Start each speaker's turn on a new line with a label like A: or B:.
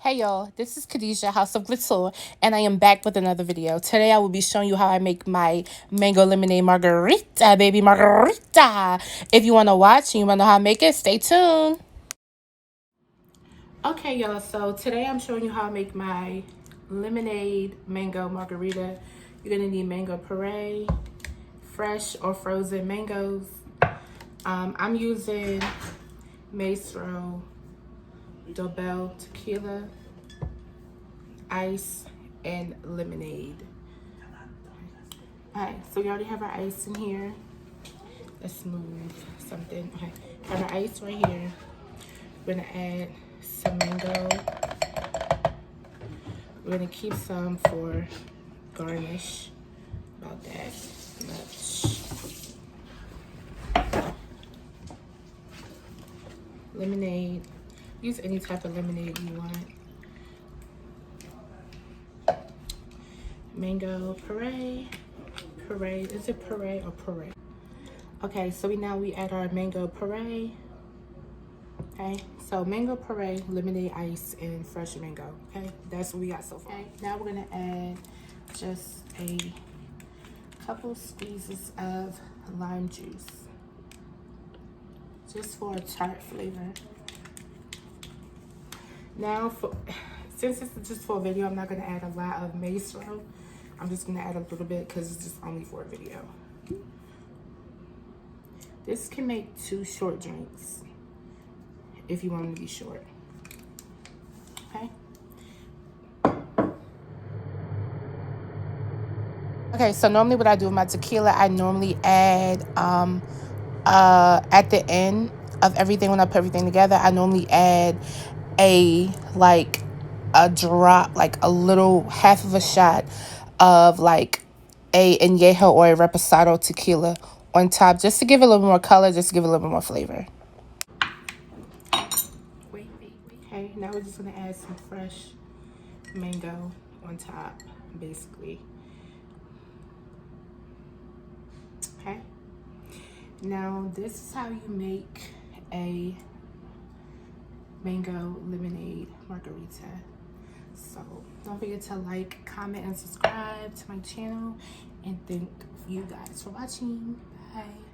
A: Hey y'all, this is Khadijah, House of Glitter, and I am back with another video. Today I will be showing you how I make my mango lemonade margarita, baby margarita. If you want to watch and you want to know how I make it, stay tuned. Okay y'all, so today I'm showing you how I make my lemonade mango margarita. You're going to need mango puree, fresh or frozen mangoes. I'm using Maestro Dobel Tequila, ice, and lemonade. Alright, so we already have our ice in here. Let's move something. Okay, have our ice right here. We're gonna add some mango. We're gonna keep some for garnish. About that much. Lemonade. Use any type of lemonade you want. Mango puree. Puree. Is it puree or puree? Okay, so we add our mango puree. Okay, so mango puree, lemonade ice, and fresh mango. Okay, that's what we got so far. Okay, now we're gonna add just a couple squeezes of lime juice, just for a tart flavor. Now, since this is just for a video, I'm not gonna add a lot of maestro. I'm just gonna add a little bit because it's just only for a video. This can make 2 short drinks if you want them to be short. Okay. Okay, so normally what I do with my tequila, I normally add at the end of everything, when I put everything together, I normally add a drop, like a little half of a shot of like a añejo or a reposado tequila on top, just to give it a little more color, just to give it a little bit more flavor. Okay, now we're just gonna add some fresh mango on top, basically. Okay, now this is how you make a mango lemonade margarita. So don't forget to like, comment, and subscribe to my channel, and thank you guys for watching. Bye.